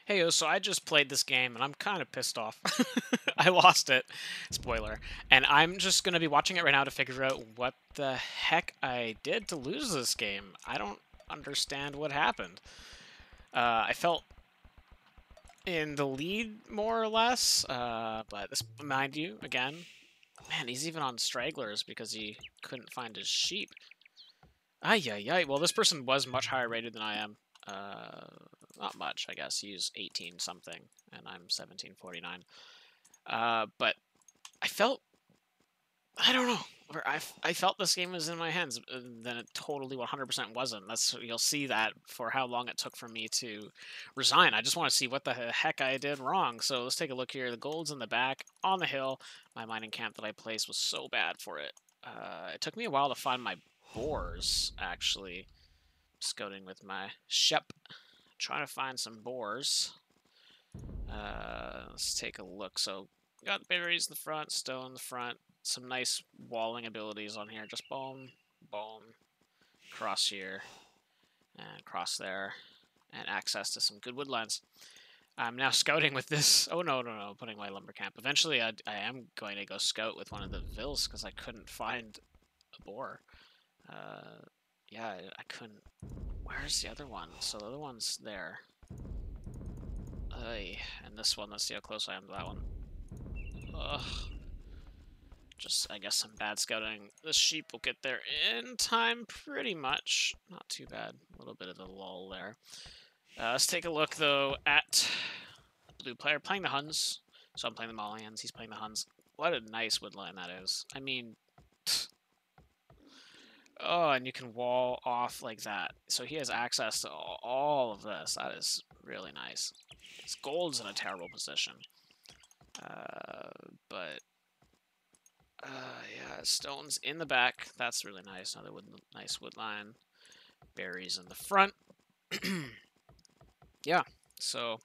Hey, so I just played this game and I'm kind of pissed off. I lost it. Spoiler. And I'm just going to be watching it right now to figure out what the heck I did to lose this game. I don't understand what happened. I felt in the lead more or less, but this, mind you, again, man, he's even on stragglers because he couldn't find his sheep. Ay, ay, ay. Well, this person was much higher rated than I am. Uh, Not much, I guess. He's 18 something, and I'm 1749. But I felt, I don't know, I felt this game was in my hands, and then it totally 100% wasn't. You'll see that for how long it took for me to resign. I just want to see what the heck I did wrong. So let's take a look here. The gold's in the back on the hill. My mining camp that I placed was so bad for it. It took me a while to find my boars, actually. Scouting with my shep, trying to find some boars. Let's take a look. So, got berries in the front, stone in the front, some nice walling abilities on here. Just boom, boom, cross here, and cross there, and access to some good woodlands. I'm now scouting with this. Oh, no, no, no, putting my lumber camp. Eventually, I am going to go scout with one of the vills because I couldn't find a boar. Yeah, I couldn't. Where's the other one? So the other one's there. And this one, let's see how close I am to that one. Ugh. Just, I guess, some bad scouting. The sheep will get there in time, pretty much. Not too bad. A little bit of the lull there. Let's take a look, though, at blue player playing the Huns. So I'm playing the Malians, he's playing the Huns. What a nice woodline that is. I mean, oh, and you can wall off like that. So he has access to all of this. That is really nice. His gold's in a terrible position. But yeah, stones in the back. That's really nice. Another nice wood line. Berries in the front. Yeah, so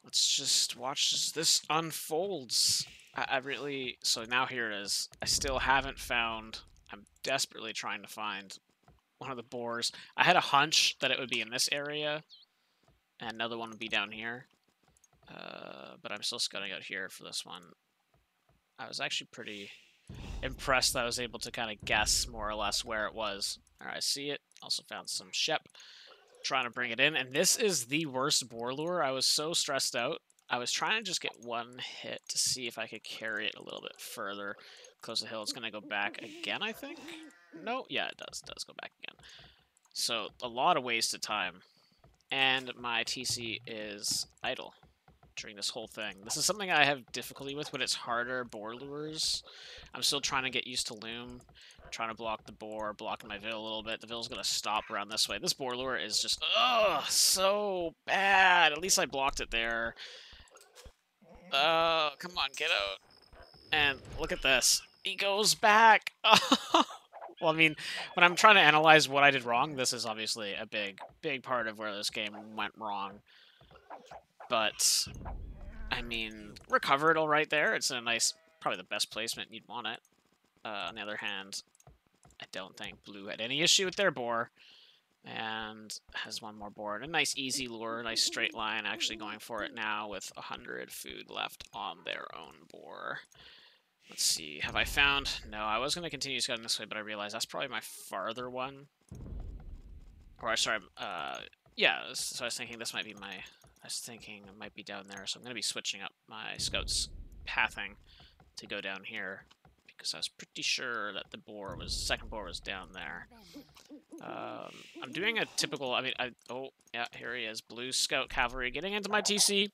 let's just watch as this unfolds. I really... So now here it is. I still haven't found... I'm desperately trying to find one of the boars. I had a hunch that it would be in this area, and another one would be down here. But I'm still scouting out here for this one. I was actually pretty impressed that I was able to kind of guess more or less where it was. Alright, I see it. Also found some shep. Trying to bring it in. And this is the worst boar lure. I was so stressed out. I was trying to just get one hit to see if I could carry it a little bit further. Close the hill. It's going to go back again, I think? No? Yeah, it does. It does go back again. So, a lot of wasted time. And my TC is idle during this whole thing. This is something I have difficulty with when it's harder boar lures. I'm still trying to get used to loom, trying to block the boar, blocking my Vil a little bit. The Vil's gonna stop around this way. This boar lure is just, ugh, so bad. At least I blocked it there. Oh, come on, get out. And look at this. He goes back. Well, I mean, when I'm trying to analyze what I did wrong, this is obviously a big part of where this game went wrong. But I mean, recovered all right there. It's a nice, probably the best placement you'd want it. On the other hand, I don't think blue had any issue with their boar. And has one more boar. A nice easy lure, nice straight line, actually going for it now with 100 food left on their own boar. Let's see, have I found... No, I was going to continue scouting this way, but I realized that's probably my farther one. Or, sorry, yeah, so I was thinking this might be my... I was thinking it might be down there, so I'm going to be switching up my scout's pathing to go down here, because I was pretty sure that the boar was... second boar was down there. I'm doing a typical... I mean, oh, yeah, here he is. Blue Scout Cavalry getting into my TC.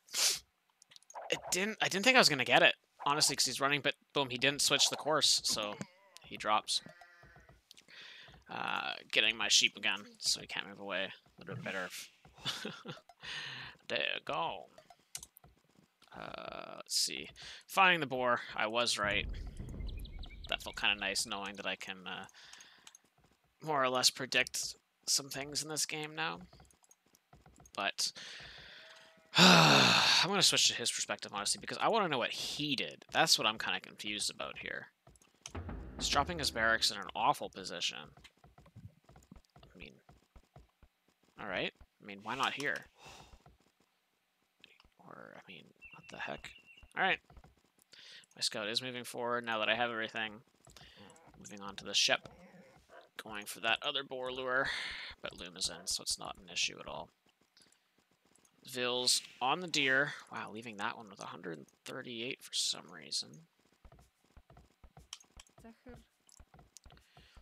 I didn't think I was going to get it, honestly, because he's running, but boom, he didn't switch the course, so he drops. Getting my sheep again, so he can't move away. A little bit better if... There you go. Let's see. Finding the boar, I was right. That felt kind of nice, knowing that I can more or less predict some things in this game now. But I'm going to switch to his perspective, honestly, because I want to know what he did. That's what I'm kind of confused about here. He's dropping his barracks in an awful position. I mean, alright. I mean, why not here? Or, I mean, what the heck? Alright. My scout is moving forward now that I have everything. Moving on to the ship. Going for that other boar lure. But Loom is in, so it's not an issue at all. Vils on the deer. Wow, leaving that one with 138 for some reason.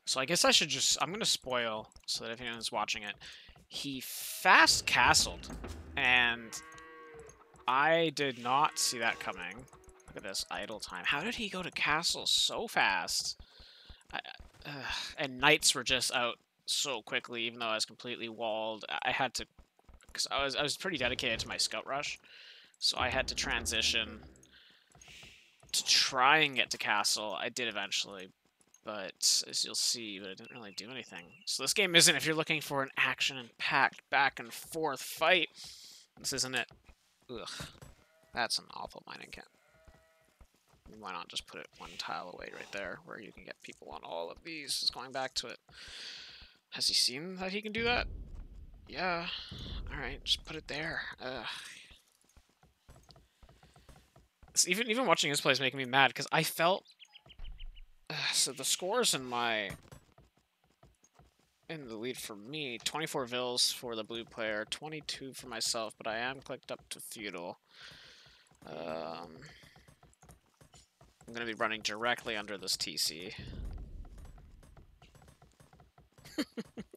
So I guess I should just... I'm going to spoil so that if anyone's watching it. He fast castled. And I did not see that coming. Look at this idle time. How did he go to castle so fast? And knights were just out so quickly, even though I was completely walled. I had to... Because I was pretty dedicated to my scout rush. So I had to transition to try and get to castle. I did eventually, but as you'll see, but it didn't really do anything. So this game isn't, if you're looking for an action-packed back and forth fight, this isn't it. Ugh, that's an awful mining camp. Why not just put it one tile away right there, where you can get people on all of these? Just going back to it. Has he seen that he can do that? Yeah. Alright, just put it there. Ugh. So even watching his play is making me mad, because I felt... so the scores in the lead for me, 24 Vils for the blue player, 22 for myself, but I am clicked up to feudal. I'm going to be running directly under this TC.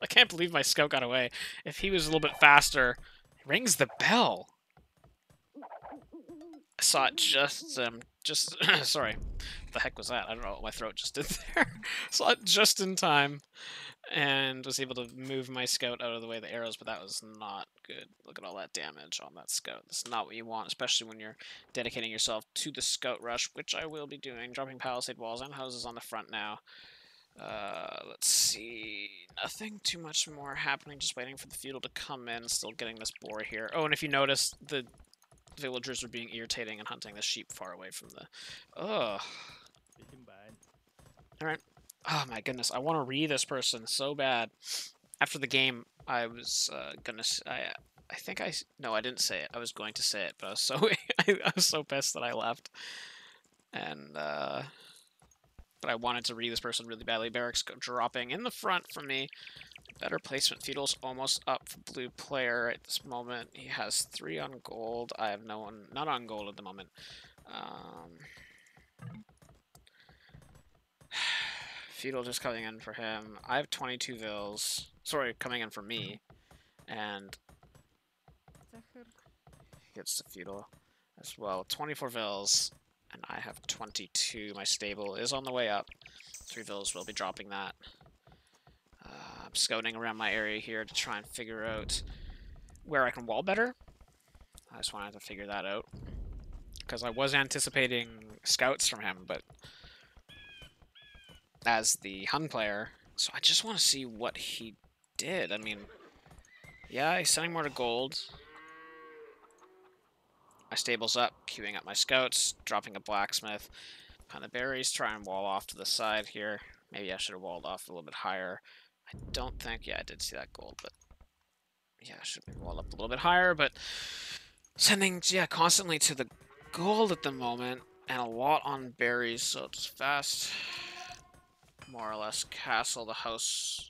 I can't believe my scout got away. If he was a little bit faster, he rings the bell. I saw it just sorry. What the heck was that? I don't know what my throat just did there. Saw it just in time. And was able to move my scout out of the way of the arrows, but that was not good. Look at all that damage on that scout. That's not what you want, especially when you're dedicating yourself to the scout rush, which I will be doing. Dropping palisade walls and houses on the front now. Let's see. Nothing too much more happening. Just waiting for the feudal to come in. Still getting this boar here. Oh, and if you notice, the villagers are being irritating and hunting the sheep far away from the... Ugh. Alright. Oh my goodness, I want to re this person so bad. After the game, I was gonna... I think I... No, I didn't say it. I was going to say it, but I was so... I was so pissed that I left. And, but I wanted to re this person really badly. Barracks dropping in the front for me. Better placement. Feudal's almost up for blue player at this moment. He has 3 on gold. I have no one... Not on gold at the moment. Feudal just coming in for him. I have 22 Vils. Sorry, coming in for me. And he gets the Feudal as well. 24 Vils. And I have 22. My stable is on the way up. 3 Vils will be dropping that. I'm scouting around my area here to try and figure out where I can wall better. I just wanted to figure that out. Because I was anticipating scouts from him, but... as the Hun player, so I just want to see what he did. I mean, yeah, he's sending more to gold. My stable's up, queuing up my scouts, dropping a blacksmith. Kind of berries, try and wall off to the side here. Maybe I should have walled off a little bit higher. I don't think, yeah, I did see that gold, but yeah, I should have walled up a little bit higher, but sending, yeah, constantly to the gold at the moment, and a lot on berries, so it's fast. More or less castle the house.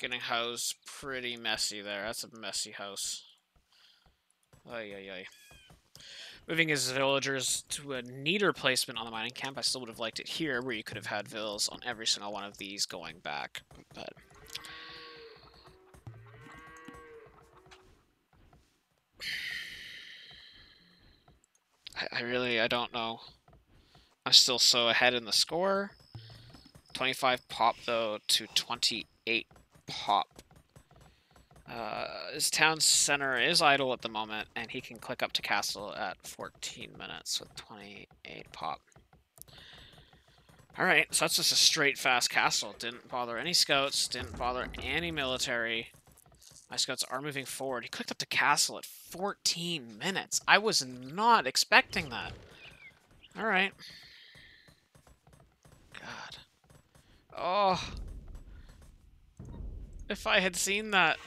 Getting house pretty messy there. That's a messy house. Ay. Moving his villagers to a neater placement on the mining camp. I still would have liked it here, where you could have had vills on every single one of these going back. But I don't know. I'm still so ahead in the score. 25 pop, though, to 28 pop. His town center is idle at the moment, and he can click up to castle at 14 minutes with 28 pop. Alright, so that's just a straight fast castle. Didn't bother any scouts, didn't bother any military. My scouts are moving forward. He clicked up to castle at 14 minutes. I was not expecting that. Alright. God. Oh. If I had seen that.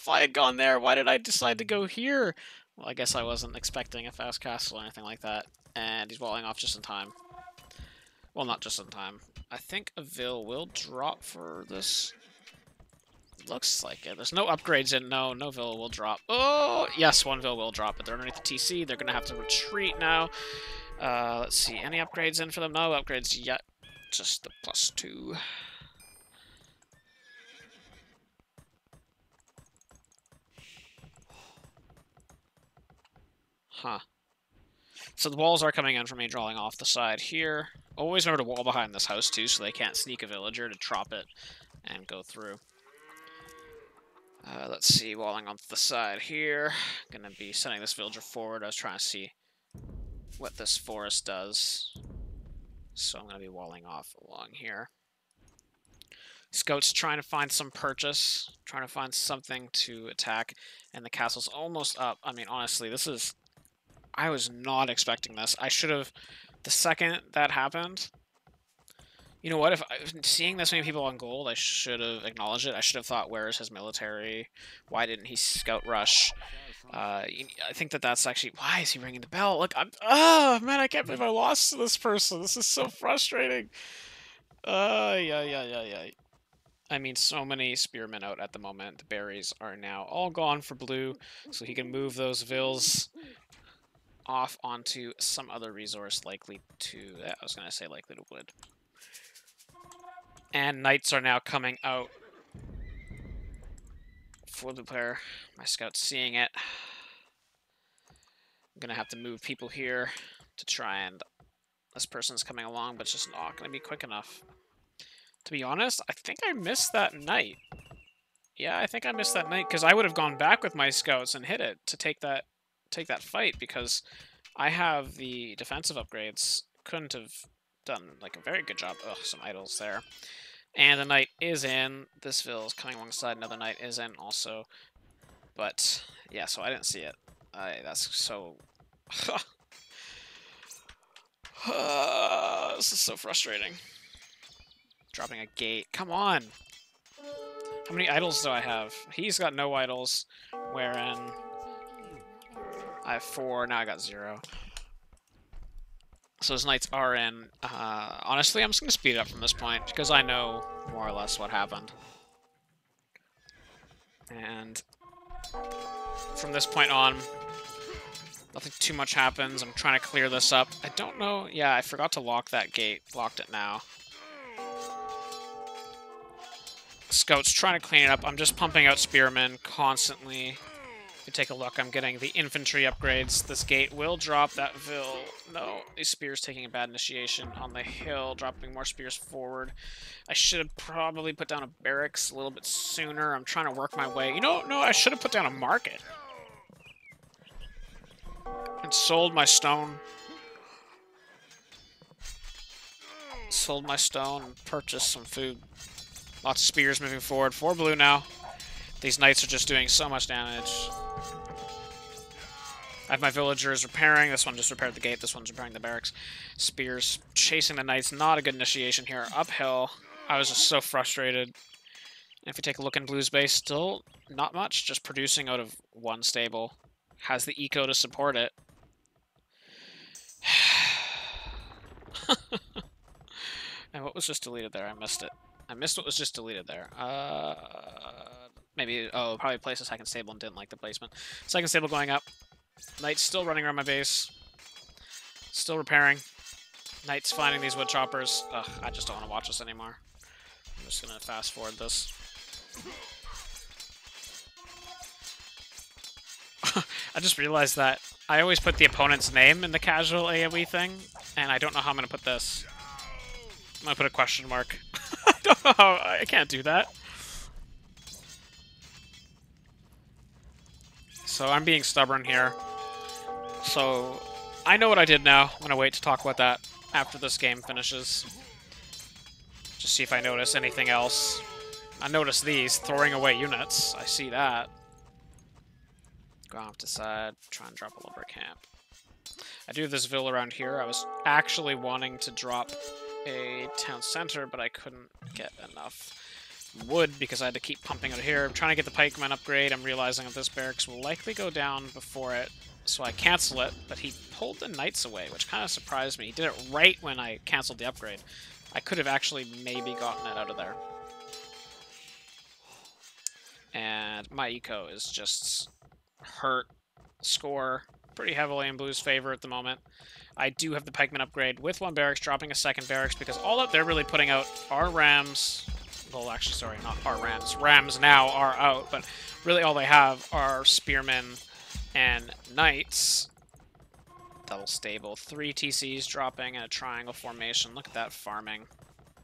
if I had gone there, why did I decide to go here? Well, I guess I wasn't expecting a fast castle or anything like that. And he's walling off just in time. Well, not just in time. I think a Vil will drop for this. Looks like it. There's no upgrades in. No Vil will drop. Oh, yes, one Vil will drop, but they're underneath the TC. They're going to have to retreat now. Let's see. Any upgrades in for them? No upgrades yet. Just the +2. Huh. So the walls are coming in for me, drawing off the side here. Always remember to wall behind this house, too, so they can't sneak a villager to drop it and go through. Let's see, walling onto the side here. Gonna be sending this villager forward. I was trying to see what this forest does. So I'm gonna be walling off along here. Scout's trying to find some purchase, trying to find something to attack, and the castle's almost up. I mean, honestly, this is... I was not expecting this. I should have... The second that happened... You know what? If seeing this many people on gold, I should have acknowledged it. I should have thought, where is his military? Why didn't he scout rush? I think that's actually... Why is he ringing the bell? Look, oh, man, I can't believe I lost to this person. This is so frustrating. Yeah. I mean, so many spearmen out at the moment. The berries are now all gone for blue, so he can move those Vils off onto some other resource likely to... I was going to say likely to wood. And knights are now coming out for the player. My scout's seeing it. I'm going to have to move people here to try and... This person's coming along, but it's just not going to be quick enough. To be honest, I think I missed that knight. Yeah, I think I missed that knight, because I would have gone back with my scouts and hit it to take that fight, because I have the defensive upgrades. Couldn't have done like a very good job. Ugh, some idols there. And the knight is in. This Vil is coming alongside. Another knight is in also. But, yeah, so I didn't see it. That's so... This is so frustrating. Dropping a gate. Come on! How many idols do I have? He's got no idols, wherein I have 4, now I got 0. So his knights are in. Honestly, I'm just going to speed it up from this point, because I know more or less what happened. And from this point on, nothing too much happens. I'm trying to clear this up. I don't know. Yeah, I forgot to lock that gate. Locked it now. Scout's trying to clean it up. I'm just pumping out spearmen constantly. If you take a look, I'm getting the infantry upgrades. This gate will drop that Vil. No, these spears taking a bad initiation on the hill, dropping more spears forward. I should have probably put down a barracks a little bit sooner. I'm trying to work my way. You know, no, I should have put down a market. And sold my stone. Sold my stone and purchased some food. Lots of spears moving forward. 4 blue now. These knights are just doing so much damage. I have my villagers repairing. This one just repaired the gate. This one's repairing the barracks. Spears chasing the knights. Not a good initiation here. Uphill. I was just so frustrated. And if you take a look in blue's base, still not much. Just producing out of 1 stable. Has the eco to support it. And what was just deleted there? I missed it. I missed what was just deleted there. Maybe, oh, probably placed a second stable and didn't like the placement. Second stable going up. Knight's still running around my base. Still repairing. Knight's finding these wood choppers. Ugh, I just don't want to watch this anymore. I'm just going to fast forward this. I just realized that I always put the opponent's name in the casual AoE thing, and I don't know how I'm going to put this. I'm going to put a question mark. I don't know how. I can't do that. So I'm being stubborn here. So I know what I did now. I'm going to wait to talk about that after this game finishes. Just see if I notice anything else. I notice these, throwing away units. I see that. Go off to side, try and drop a lumber camp. I do have this Vil around here. I was actually wanting to drop a town center, but I couldn't get enough wood because I had to keep pumping out here. I'm trying to get the pikeman upgrade. I'm realizing that this barracks will likely go down before it, so I cancel it, but he pulled the knights away, which kind of surprised me. He did it right when I canceled the upgrade. I could have actually maybe gotten it out of there. And my eco is just hurt. Score pretty heavily in Blue's favor at the moment. I do have the pikeman upgrade with one barracks, dropping a second barracks, because all that they're really putting out are rams. Well, actually, sorry, not are rams. Rams now are out, but really all they have are spearmen and knights. Double stable. 3 TCs dropping in a triangle formation. Look at that farming.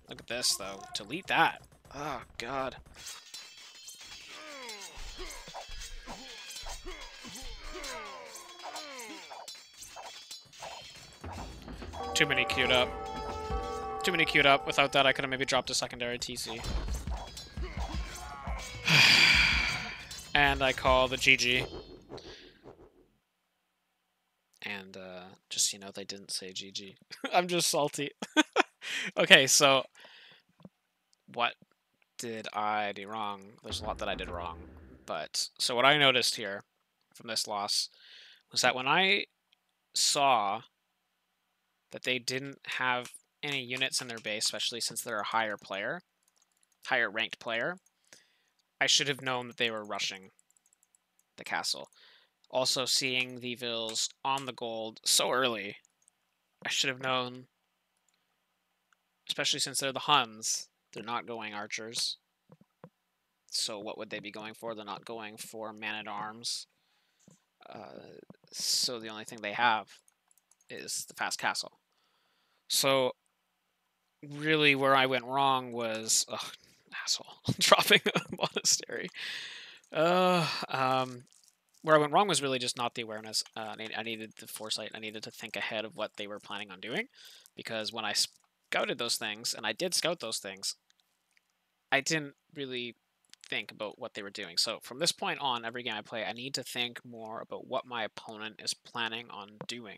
Look at this, though. Delete that. Oh, God. Too many queued up. Too many queued up. Without that, I could have maybe dropped a secondary TC. And I call the GG. And, just so you know, they didn't say GG. I'm just salty. Okay, so what did I do wrong? There's a lot that I did wrong. But, so what I noticed here from this loss was that when I saw that they didn't have any units in their base, especially since they're a higher ranked player, I should have known that they were rushing the castle. Also, seeing the Vils on the gold so early, I should have known, especially since they're the Huns, they're not going archers. So what would they be going for? They're not going for man-at-arms. So the only thing they have is the fast castle. So really where I went wrong was, asshole, dropping a monastery. Where I went wrong was really just not the awareness. I needed the foresight. I needed to think ahead of what they were planning on doing, because when I scouted those things, and I did scout those things, I didn't really think about what they were doing. So from this point on, every game I play, I need to think more about what my opponent is planning on doing.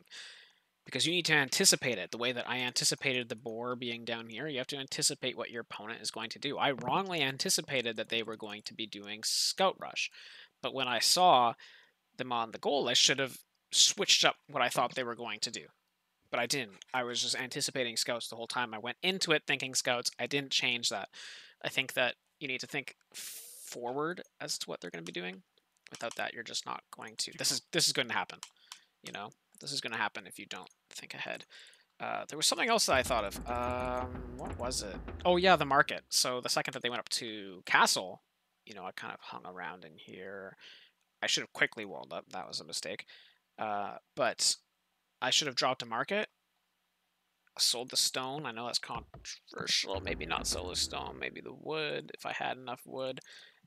Because you need to anticipate it. The way that I anticipated the boar being down here, you have to anticipate what your opponent is going to do. I wrongly anticipated that they were going to be doing Scout Rush. But when I saw them on the goal, I should have switched up what I thought they were going to do. But I didn't. I was just anticipating Scouts the whole time. I went into it thinking Scouts. I didn't change that. I think that you need to think forward as to what they're going to be doing. Without that, you're just not going to. This is going to happen. You know, this is going to happen if you don't think ahead. There was something else that I thought of. What was it? Oh yeah, the market. So the second that they went up to Castle, you know, I kind of hung around in here. I should have quickly walled up. That was a mistake. But I should have dropped a market. Sold the stone. I know that's controversial. Maybe not sell the stone. Maybe the wood, if I had enough wood.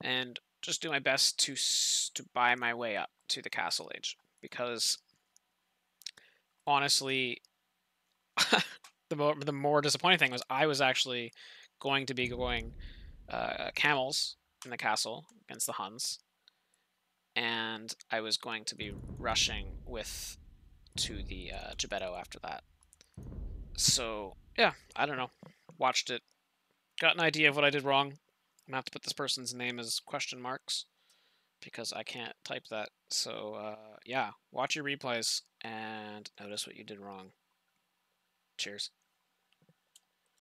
And just do my best to buy my way up to the Castle Age. Because, honestly, the more disappointing thing was I was actually going to be going camels in the castle against the Huns. And I was going to be rushing to the Gebetto after that. So, yeah, I don't know. Watched it. Got an idea of what I did wrong. I'm going to have to put this person's name as question marks, because I can't type that. So, yeah, watch your replays and notice what you did wrong. Cheers.